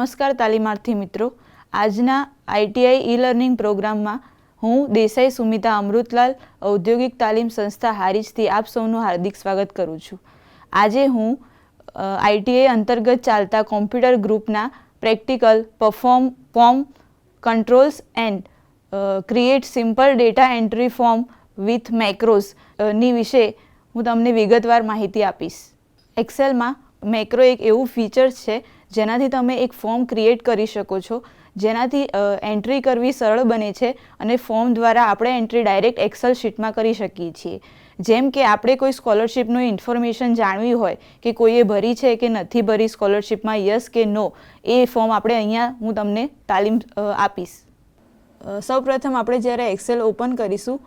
નમસ્કાર તાલીમાર્થી મિત્રો, આજના આઈટીઆઈ ઈ લર્નિંગ પ્રોગ્રામમાં હું દેસાઈ સુમિતા અમૃતલાલ ઔદ્યોગિક તાલીમ સંસ્થા હારીજથી આપ સૌનું હાર્દિક સ્વાગત કરું છું. આજે હું આઈટીઆઈ અંતર્ગત ચાલતા કોમ્પ્યુટર ગ્રુપના practical perform form controls and create simple data entry form with macros ની વિશે હું તમને વિગતવાર માહિતી આપીશ. એક્સેલમાં મેક્રો એક એવું ફીચર છે જેનાથી તમે એક ફોર્મ ક્રિએટ કરી શકો છો, જેનાથી એન્ટ્રી કરવી સરળ બને છે અને ફોર્મ દ્વારા આપણે એન્ટ્રી ડાયરેક્ટ એક્સેલ શીટમાં કરી શકીએ છીએ. જેમ કે આપણે કોઈ સ્કોલરશિપનું ઇન્ફોર્મેશન જાણવી હોય કે કોઈએ ભરી છે કે નથી ભરી સ્કોલરશિપમાં, યસ કે નો, એ ફોર્મ આપણે અહીંયા હું તમને તાલીમ આપીશ. સૌપ્રથમ આપણે જ્યારે એક્સેલ ઓપન કરીશું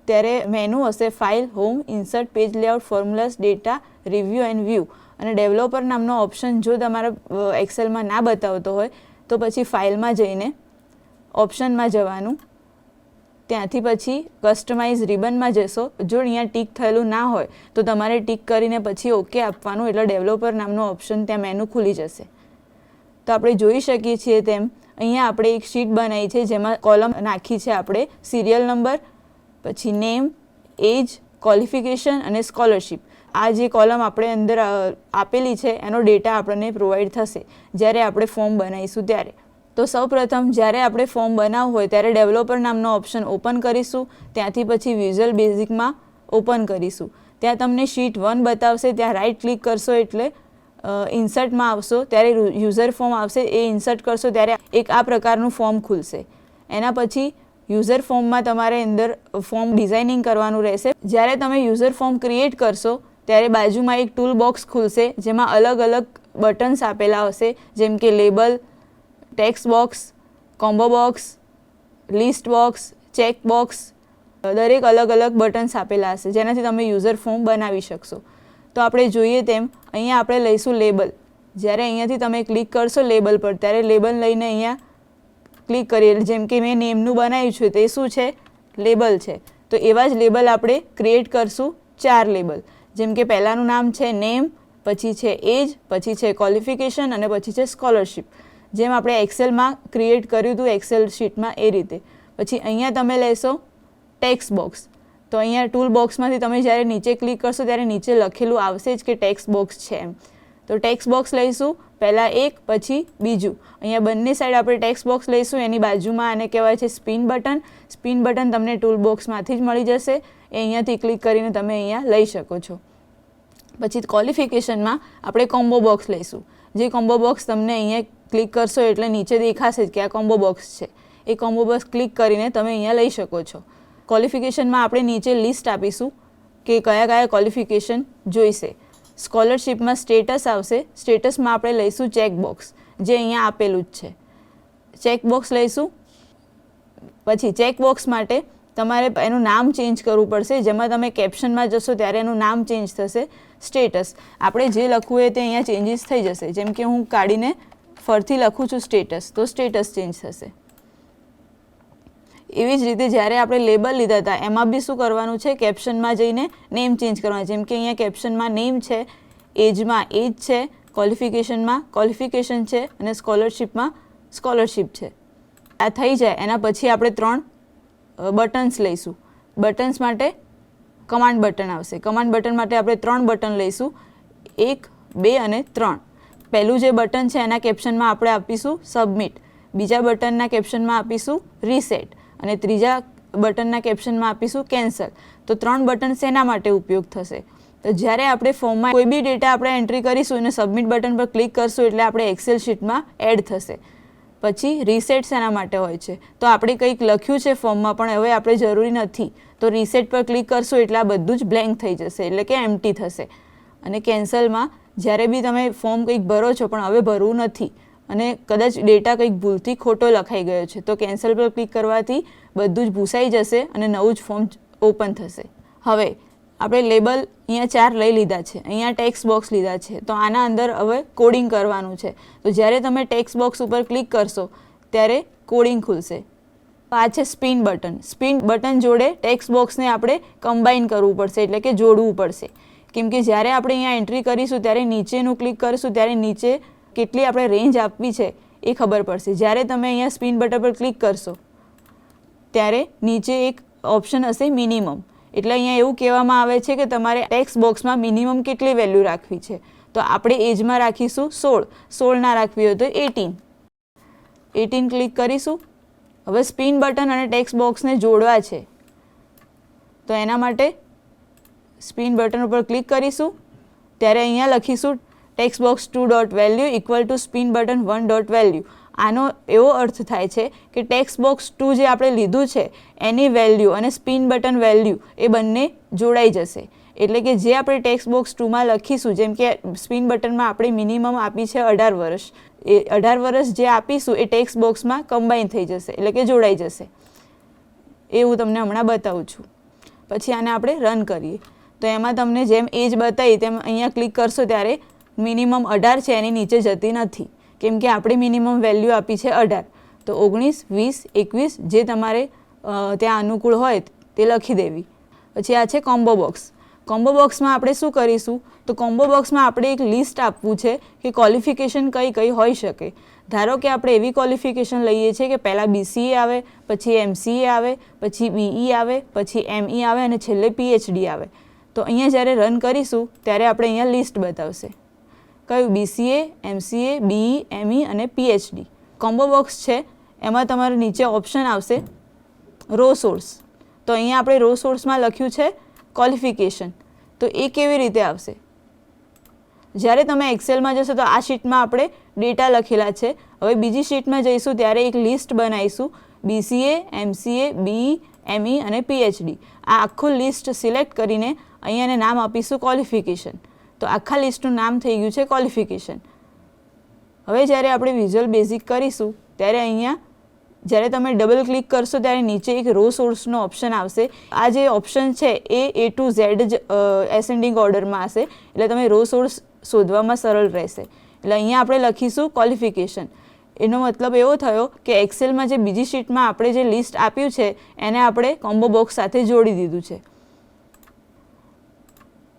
ત્યારે મેનુ હશે file, home, insert, page layout, formulas, data, review and view અને ડેવલપર નામનો ઓપ્શન જો તમારા એક્સેલમાં ના બતાવતો હોય તો પછી ફાઇલમાં જઈને ઓપ્શનમાં જવાનું, ત્યાંથી પછી કસ્ટમાઇઝ રિબનમાં જશો. જો અહીંયા ટીક થયેલું ના હોય તો તમારે ટીક કરીને પછી ઓકે આપવાનું, એટલે ડેવલપર નામનો ઓપ્શન ત્યાં મેનુ ખુલી જશે. તો આપણે જોઈ શકીએ છીએ તેમ અહીંયા આપણે એક શીટ બનાવી છે જેમાં કોલમ નાખી છે આપણે સિરિયલ નંબર, પછી નેમ, એજ, ક્વોલિફિકેશન અને સ્કોલરશિપ. આ જે કોલમ આપણે અંદર આપેલી છે એનો ડેટા આપણને પ્રોવાઈડ થશે જ્યારે આપણે ફોર્મ બનાવીશું ત્યારે. તો સૌપ્રથમ જ્યારે આપણે ફોર્મ બનાવવું હોય ત્યારે ડેવલપર નામનો ઓપ્શન ઓપન કરીશું, ત્યાંથી પછી વિઝ્યુઅલ બેઝિકમાં ઓપન કરીશું. ત્યાં તમને શીટ 1 બતાવશે, ત્યાં રાઇટ ક્લિક કરશો એટલે ઇન્સર્ટમાં આવશો, ત્યારે યુઝર ફોર્મ આવશે, એ ઇન્સર્ટ કરશો ત્યારે એક આ પ્રકારનું ફોર્મ ખુલશે. એના પછી યુઝર ફોર્મમાં તમારે અંદર ફોર્મ ડિઝાઇનિંગ કરવાનું રહેશે. જ્યારે તમે યુઝર ફોર્મ ક્રિએટ કરશો ત્યારે બાજુમાં એક ટૂલ બોક્સ ખુલશે જેમાં અલગ અલગ બટન્સ આપેલા હશે, જેમ કે label, text box, combo box, list box, check box, દરેક અલગ અલગ બટન્સ આપેલા હશે જેનાથી તમે યુઝર ફોર્મ બનાવી શકશો. તો આપણે જોઈએ તેમ અહીંયા આપણે લઈશું લેબલ. જ્યારે અહીંયાથી તમે ક્લિક કરશો લેબલ પર ત્યારે લેબલ લઈને અહીંયા ક્લિક કરીએ, જેમ કે મેં નેમનું બનાવ્યું છે તે શું છે, લેબલ છે. તો એવા જ લેબલ આપણે ક્રિએટ કરશું 4 લેબલ, જેમ કે પહેલાંનું નામ છે નેમ, પછી છે એજ, પછી છે ક્વોલિફિકેશન અને પછી છે સ્કોલરશિપ, જેમ આપણે એક્સેલમાં ક્રિએટ કર્યું હતું એક્સેલ શીટમાં એ રીતે. પછી અહીંયા તમે લેશો ટેક્સ્ટ બોક્સ. તો અહીંયા ટૂલ બોક્સમાંથી તમે જ્યારે નીચે ક્લિક કરશો ત્યારે નીચે લખેલું આવશે જ કે ટેક્સ્ટ બોક્સ છે એમ. તો ટેક્સ્ટ બોક્સ લઈશું, પહેલાં એક પછી બીજું. અહીંયા બંને સાઈડ આપણે ટેક્સ્ટ બોક્સ લઈશું, એની બાજુમાં આને કહેવાય છે સ્પિન બટન. સ્પિન બટન તમને ટૂલ બોક્સમાંથી જ મળી જશે, એ અહીંયાથી ક્લિક કરીને તમે અહીંયા લઈ શકો છો. પછી ક્વોલિફિકેશનમાં આપણે કોમ્બો બોક્સ લઈશું, જે કોમ્બો બોક્સ તમને અહીંયા ક્લિક કરશો એટલે નીચે દેખાશે જ કે આ કોમ્બો બોક્સ છે. એ કોમ્બો બોક્સ ક્લિક કરીને તમે અહીંયા લઈ શકો છો. ક્વોલિફિકેશનમાં આપણે નીચે લિસ્ટ આપીશું કે કયા કયા ક્વોલિફિકેશન જોઈશે. સ્કોલરશિપમાં સ્ટેટસ આવશે, સ્ટેટસમાં આપણે લઈશું ચેક બોક્સ, જે અહીંયા આપેલું જ છે. ચેક બોક્સ લઈશું. પછી ચેક બોક્સ માટે તમારે એનું નામ ચેન્જ કરવું પડશે, જેમાં તમે કેપ્શનમાં જશો ત્યારે એનું નામ ચેન્જ થશે. સ્ટેટસ આપણે જે લખવું હોય તે અહીંયા ચેન્જીસ થઈ જશે, જેમ કે હું કાઢીને ફરીથી લખું છું સ્ટેટસ, તો સ્ટેટસ ચેન્જ થશે. એવી જ રીતે જ્યારે આપણે લેબલ લીધા હતા એમાં બી શું કરવાનું છે, કેપ્શનમાં જઈને નેમ ચેન્જ કરવાનું. જેમ કે અહીંયા કેપ્શનમાં નેમ છે, એજમાં એજ છે, ક્વોલિફિકેશનમાં ક્વોલિફિકેશન છે અને સ્કોલરશિપમાં સ્કોલરશિપ છે. આ થઈ જાય એના પછી આપણે 3 બટન્સ લઈશું. બટન્સ માટે કમાન્ડ બટન આવશે. કમાન્ડ બટન માટે આપણે 3 બટન લઈશું, 1, 2 અને 3. પહેલું જે બટન છે એના કેપ્શનમાં આપણે આપીશું સબમિટ, બીજા બટનના કેપ્શનમાં આપીશું રીસેટ અને ત્રીજા બટનના કેપ્શનમાં આપીશું કેન્સલ. તો 3 બટન શેના માટે ઉપયોગ થશે? તો જ્યારે આપણે ફોર્મમાં કોઈ બી ડેટા આપણે એન્ટ્રી કરીશું અને સબમિટ બટન પર ક્લિક કરશું એટલે આપણે એક્સેલ શીટમાં એડ થશે. પછી રીસેટ શેના માટે હોય છે? તો આપણે કંઈક લખ્યું છે ફોર્મમાં પણ હવે આપણે જરૂરી નથી, તો રીસેટ પર ક્લિક કરશું એટલે આ બધું જ બ્લેન્ક થઈ જશે, એટલે કે એમ્પ્ટી થશે. અને કેન્સલમાં જ્યારે બી તમે ફોર્મ કંઈક ભરો છો પણ હવે ભરવું નથી અને કદાચ ડેટા કંઈક ભૂલથી ખોટો લખાઈ ગયો છે, તો કેન્સલ પર ક્લિક કરવાથી બધું જ ભૂસાઈ જશે અને નવું જ ફોર્મ ઓપન થશે. હવે આપણે લેબલ અહીંયા 4 લઈ લીધા છે, અહીંયા ટેક્સ્ટ બોક્સ લીધા છે, તો આના અંદર હવે કોડિંગ કરવાનું છે. તો જ્યારે તમે ટેક્સ્ટ બોક્સ ઉપર ક્લિક કરશો ત્યારે કોડિંગ ખુલશે. આ છે સ્પિન બટન. સ્પિન બટન જોડે ટેક્સ્ટ બોક્સને આપણે કમ્બાઈન કરવું પડશે, એટલે કે જોડવું પડશે. કેમ કે જ્યારે આપણે અહીંયા એન્ટ્રી કરીશું ત્યારે નીચેનું ક્લિક કરીશું ત્યારે નીચે કેટલી આપણે રેન્જ આપવી છે એ ખબર પડશે. જ્યારે તમે અહીંયા સ્પિન બટન પર ક્લિક કરશો ત્યારે નીચે એક ઓપ્શન હશે મિનિમમ, એટલે અહીંયા એવું કહેવામાં આવે છે કે તમારે ટેક્સ્ટ બોક્સમાં મિનિમમ કેટલી વેલ્યુ રાખવી છે. તો આપણે એજમાં રાખીશું 16 ના રાખવી હોય તો 18 ક્લિક કરીશું. હવે સ્પિન બટન અને ટેક્સ્ટ બોક્સને જોડવા છે તો એના માટે સ્પિન બટન ઉપર ક્લિક કરીશું. ત્યારે અહીંયા લખીશું text box 2.value equal to spin button 1.value. આનો એવો અર્થ થાય છે કે ટેક્સ્ટ બોક્સ 2 જે આપણે લીધું છે એની વેલ્યુ અને સ્પિન બટન વેલ્યુ એ બંને જોડાઈ જશે. એટલે કે જે આપણે ટેક્સ્ટ બોક્સ 2માં લખીશું, જેમ કે સ્પિન બટનમાં આપણે મિનિમમ આપી છે 18 વર્ષ, એ 18 વર્ષ જે આપીશું એ ટેક્સ્ટ બોક્સમાં કમ્બાઈન થઈ જશે, એટલે કે જોડાઈ જશે. એ હું તમને હમણાં બતાવું છું. પછી આને આપણે રન કરીએ તો એમાં તમને જેમ એજ બતાવી તેમ અહીંયા ક્લિક કરશો ત્યારે મિનિમમ 18 છે એની નીચે જતી નથી, કેમ કે આપણે મિનિમમ વેલ્યુ આપી છે 18. તો 19, 20, 21 જે તમારે ત્યાં અનુકૂળ હોય તે લખી દેવી. પછી આ છે કોમ્બો બોક્સ. કોમ્બો બોક્સમાં આપણે શું કરીશું, તો કોમ્બો બોક્સમાં આપણે એક લિસ્ટ આપવું છે કે ક્વોલિફિકેશન કઈ હોઈ શકે. ધારો કે આપણે એવી ક્વોલિફિકેશન લઈએ છીએ કે પહેલાં BCA આવે, પછી MCA આવે, પછી BE આવે, પછી ME આવે અને છેલ્લે PhD આવે. તો અહીંયા જ્યારે રન કરીશું ત્યારે આપણે અહીંયા લિસ્ટ બતાવશે કયું BCA, MCA, BE, ME અને PhD. કોમ્બો બોક્સ છે એમાં તમારે નીચે ઓપ્શન આવશે રો સોર્સ. તો અહીંયા આપણે રો સોર્સમાં લખ્યું છે ક્વોલિફિકેશન. તો એ કેવી રીતે આવશે, જ્યારે તમે એક્સેલમાં જશો તો આ શીટમાં આપણે ડેટા લખેલા છે. હવે બીજી શીટમાં જઈશું ત્યારે એક લિસ્ટ બનાવીશું BCA, MCA, BE, ME અને PhD. આ આખું લિસ્ટ સિલેક્ટ કરીને અહીંયાને નામ આપીશું ક્વોલિફિકેશન. તો આખા લિસ્ટનું નામ થઈ ગયું છે ક્વોલિફિકેશન. હવે જ્યારે આપણે વિઝ્યુઅલ બેઝિક કરીશું ત્યારે અહીંયા જ્યારે તમે ડબલ ક્લિક કરશો ત્યારે નીચે એક રો સોર્સનો ઓપ્શન આવશે. આ જે ઓપ્શન છે એ A to Z જ એસેન્ડિંગ ઓર્ડરમાં હશે, એટલે તમે રો સોર્સ શોધવામાં સરળ રહેશે. એટલે અહીંયા આપણે લખીશું ક્વોલિફિકેશન. એનો મતલબ એવો થયો કે એક્સેલમાં જે બીજી શીટમાં આપણે જે લિસ્ટ આપ્યું છે એને આપણે કોમ્બો બોક્સ સાથે જોડી દીધું છે.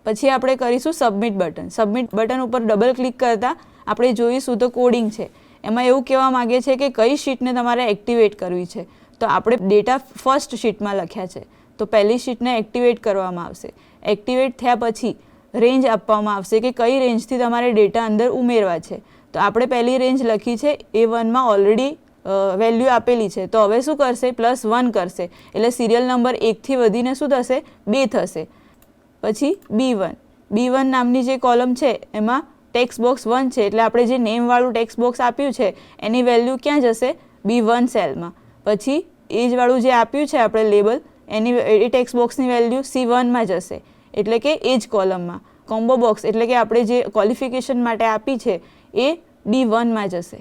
પછી આપણે કરીશું સબમિટ બટન. સબમિટ બટન ઉપર ડબલ ક્લિક કરતાં આપણે જોઈશું તો કોડિંગ છે. એમાં એવું કહેવા માગે છે કે કઈ શીટને તમારે એક્ટિવેટ કરવી છે. તો આપણે ડેટા ફર્સ્ટ શીટમાં લખ્યા છે તો પહેલી શીટને એક્ટિવેટ કરવામાં આવશે. એક્ટિવેટ થયા પછી રેન્જ આપવામાં આવશે કે કઈ રેન્જથી તમારે ડેટા અંદર ઉમેરવા છે. તો આપણે પહેલી રેન્જ લખી છે A1માં ઓલરેડી વેલ્યુ આપેલી છે. તો હવે શું કરશે, +1 કરશે, એટલે સિરિયલ નંબર 1થી વધીને શું થશે, 2 થશે. પછી B1 નામની જે કોલમ છે એમાં ટેક્સ્ટ બોક્સ 1 છે, એટલે આપણે જે નેમવાળું ટેક્સ્ટ બોક્સ આપ્યું છે એની વેલ્યુ ક્યાં જશે, B1 સેલમાં. પછી એજવાળું જે આપ્યું છે આપણે લેબલ એની એ ટેક્સ્ટ બોક્સની વેલ્યુ C1માં જશે, એટલે કે એજ કોલમમાં. કોમ્બો બોક્સ એટલે કે આપણે જે ક્વોલિફિકેશન માટે આપી છે એ D1માં જશે.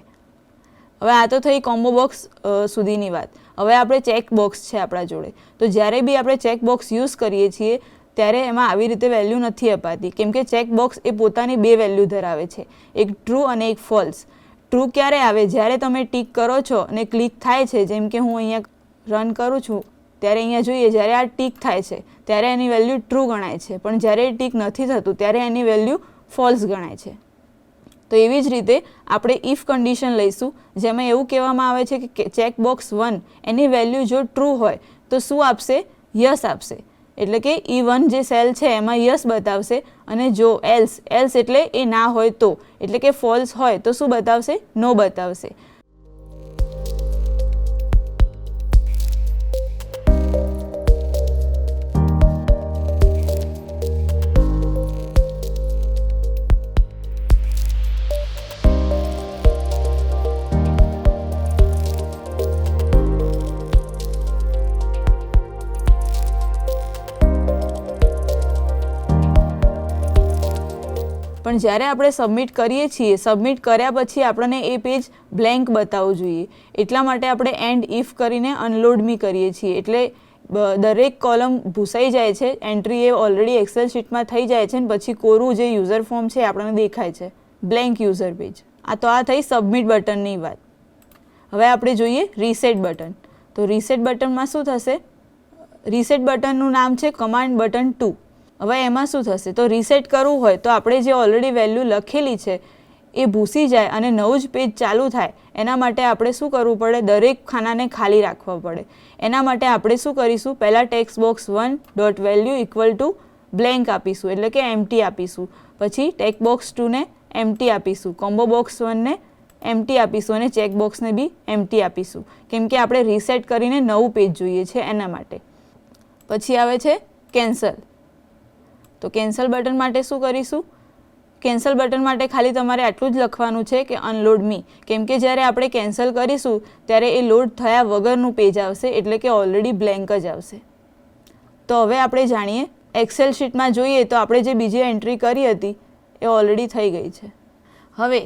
હવે આ તો થઈ કોમ્બો બોક્સ સુધીની વાત. હવે આપણે ચેક બોક્સ છે આપણા જોડે. તો જ્યારે બી આપણે ચેક બોક્સ યુઝ કરીએ છીએ ત્યારે એમાં આવી રીતે વેલ્યુ નથી અપાતી, કેમ કે ચેક બોક્સ એ પોતાની 2 વેલ્યુ ધરાવે છે, એક ટ્રુ અને એક ફોલ્સ. ટ્રુ ક્યારે આવે, જ્યારે તમે ટીક કરો છો અને ક્લિક થાય છે, જેમ કે હું અહીંયા રન કરું છું ત્યારે અહીંયા જોઈએ જ્યારે આ ટીક થાય છે ત્યારે એની વેલ્યુ ટ્રુ ગણાય છે, પણ જ્યારે ટીક નથી થતું ત્યારે એની વેલ્યુ ફોલ્સ ગણાય છે. તો એવી જ રીતે આપણે ઇફ કન્ડિશન લઈશું, જેમાં એવું કહેવામાં આવે છે કે ચેક બોક્સ 1 એની વેલ્યુ જો ટ્રુ હોય તો શું આપશે, યસ આપશે. એટલે કે E1 જે સેલ છે એમાં યસ બતાવશે, અને જો એલ્સ એટલે એ ના હોય તો, એટલે કે ફોલ્સ હોય તો શું બતાવશે, નો બતાવશે. પણ જ્યારે આપણે સબમિટ કરીએ છીએ, સબમિટ કર્યા પછી આપણને એ પેજ બ્લેન્ક બતાવવું જોઈએ. એટલા માટે આપણે એન્ડ ઇફ કરીને અનલોડ મી કરીએ છીએ, એટલે દરેક કોલમ ભૂસાઈ જાય છે, એન્ટ્રી એ ઓલરેડી એક્સેલ શીટમાં થઈ જાય છે, અને પછી કોરું જે યુઝર ફોર્મ છે આપણને દેખાય છે, બ્લેન્ક યુઝર પેજ. તો આ થઈ સબમિટ બટનની વાત. હવે આપણે જોઈએ રીસેટ બટન. તો રીસેટ બટનમાં શું થશે, રીસેટ બટનનું નામ છે કમાન્ડ બટન 2. હવે એમાં શું થશે, તો રીસેટ કરવું હોય તો આપણે જે ઓલરેડી વેલ્યુ લખેલી છે એ ભૂસી જાય અને નવું જ પેજ ચાલુ થાય એના માટે આપણે શું કરવું પડે? દરેક ખાનાને ખાલી રાખવા પડે. એના માટે આપણે શું કરીશું? પહેલાં text box 1 dot value equal to blank આપીશું, એટલે કે એમ્પ્ટી આપીશું. પછી ટેક્સ્ટ બોક્સ 2 ને એમ્પ્ટી આપીશું, કોમ્બો બોક્સ 1 ને એમ્પ્ટી આપીશું અને ચેક બોક્સને બી એમ્પ્ટી આપીશું, કેમ કે આપણે રીસેટ કરીને નવું પેજ જોઈએ છે એના માટે. પછી આવે છે કેન્સલ. તો કેન્સલ બટન માટે શું કરીશું? કેન્સલ બટન માટે ખાલી તમારે આટલું જ લખવાનું છે કે અનલોડ મી, કેમ કે જ્યારે આપણે કેન્સલ કરીશું ત્યારે એ લોડ થયા વગરનું પેજ આવશે, એટલે કે ઓલરેડી બ્લેન્ક જ આવશે. તો હવે આપણે જાણીએ, એક્સેલ શીટમાં જોઈએ તો આપણે જે બીજી એન્ટ્રી કરી હતી એ ઓલરેડી થઈ ગઈ છે. હવે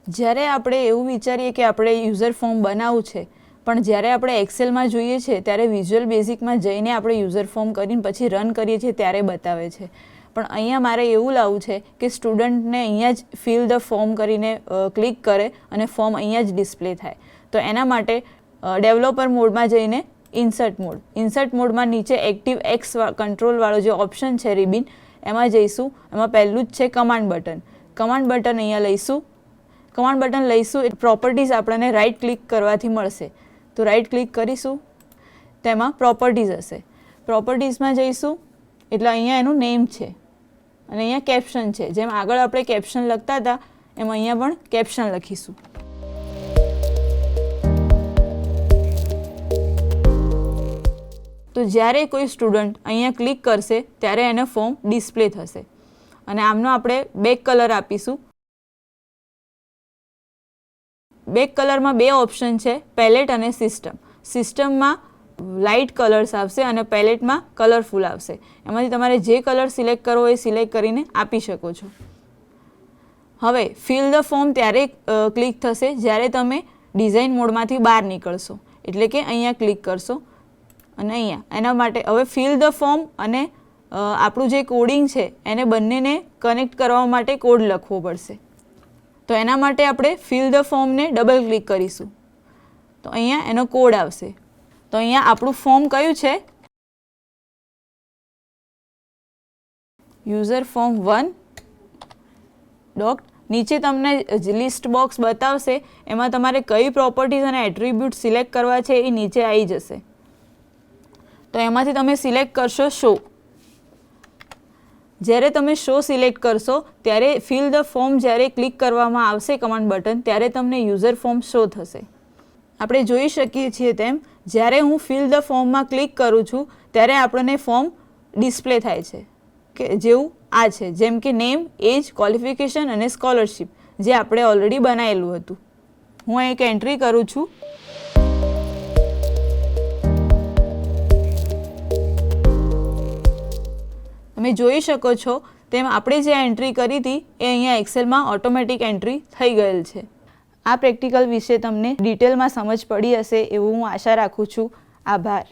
જ્યારે આપણે એવું વિચારીએ કે આપણે યુઝર ફોર્મ બનાવવું છે, પણ જ્યારે આપણે એક્સેલમાં જોઈએ છે ત્યારે વિઝ્યુઅલ બેઝિકમાં જઈને આપણે યુઝર ફોર્મ કરીને પછી રન કરીએ છીએ ત્યારે બતાવે છે. પણ અહીંયા મારે એવું લાવવું છે કે સ્ટુડન્ટને અહીંયા જ ફિલ ધ ફોર્મ કરીને ક્લિક કરે અને ફોર્મ અહીંયા જ ડિસ્પ્લે થાય. તો એના માટે ડેવલપર મોડમાં જઈને ઇન્સર્ટ મોડમાં નીચે એક્ટિવ એક્સ કંટ્રોલવાળો જે ઓપ્શન છે રિબિન, એમાં જઈશું. એમાં પહેલું જ છે કમાન્ડ બટન. કમાન્ડ બટન અહીંયા લઈશું. કમાન્ડ બટન લઈશું એટલે પ્રોપર્ટીઝ આપણને રાઇટ ક્લિક કરવાથી મળશે. તો રાઇટ ક્લિક કરીશું, તેમાં પ્રોપર્ટીઝ હશે. પ્રોપર્ટીઝમાં જઈશું એટલે અહીંયા એનું નેમ છે અને અહીંયા કેપ્શન છે. જેમ આગળ આપણે કેપ્શન લખતા હતા એમ અહીંયા પણ કેપ્શન લખીશું. તો જ્યારે કોઈ સ્ટુડન્ટ અહીંયા ક્લિક કરશે ત્યારે એને ફોર્મ ડિસ્પ્લે થશે. અને આમનો આપણે બેક કલર આપીશું. બેક કલરમાં બે ઓપ્શન છે, પેલેટ અને સિસ્ટમ. સિસ્ટમમાં લાઇટ કલર્સ આવશે અને પેલેટમાં કલરફુલ આવશે. એમાંથી તમારે જે કલર સિલેક્ટ કરવો એ સિલેક્ટ કરીને આપી શકો છો. હવે ફિલ ધ ફોર્મ ત્યારે ક્લિક થશે જ્યારે તમે ડિઝાઇન મોડમાંથી બહાર નીકળશો, એટલે કે અહીંયા ક્લિક કરશો અને અહીંયા. એના માટે હવે ફિલ ધ ફોર્મ અને આપણું જે કોડિંગ છે એને બંનેને કનેક્ટ કરવા માટે કોડ લખવો પડશે. તો એના માટે આપણે ફિલ ધ ફોર્મને ડબલ ક્લિક કરીશું તો અહીંયા એનો કોડ આવશે. તો અહીંયા આપણું ફોર્મ કયું છે? User form 1 dot. નીચે તમને લિસ્ટ બોક્સ બતાવશે, એમાં તમારે કઈ પ્રોપર્ટીઝ અને એટ્રીબ્યુટ સિલેક્ટ કરવા છે એ નીચે આવી જશે. તો એમાંથી તમે સિલેક્ટ કરશો શો. જ્યારે તમે શો સિલેક્ટ કરશો ત્યારે ફિલ ધ ફોર્મ જ્યારે ક્લિક કરવામાં આવશે કમાન્ડ બટન ત્યારે તમને યુઝર ફોર્મ શો થશે. આપણે જોઈ શકીએ છીએ તેમ જ્યારે હું ફિલ ધ ફોર્મમાં ક્લિક કરું છું ત્યારે આપણને ફોર્મ ડિસ્પ્લે થાય છે કે જેવું આ છે, જેમ કે નેમ, એજ, ક્વોલિફિકેશન અને સ્કોલરશિપ જે આપણે ઓલરેડી બનાવેલું હતું. હું એક એન્ટ્રી કરું છું. તમે જોઈ શકો છો તેમ આપણે જે એન્ટ્રી કરી હતી એ અહીંયા એક્સેલમાં ઓટોમેટિક એન્ટ્રી થઈ ગયેલ છે. આ પ્રેક્ટિકલ વિશે તમને ડિટેલમાં સમજ પડી હશે એવું હું આશા રાખું છું. આભાર.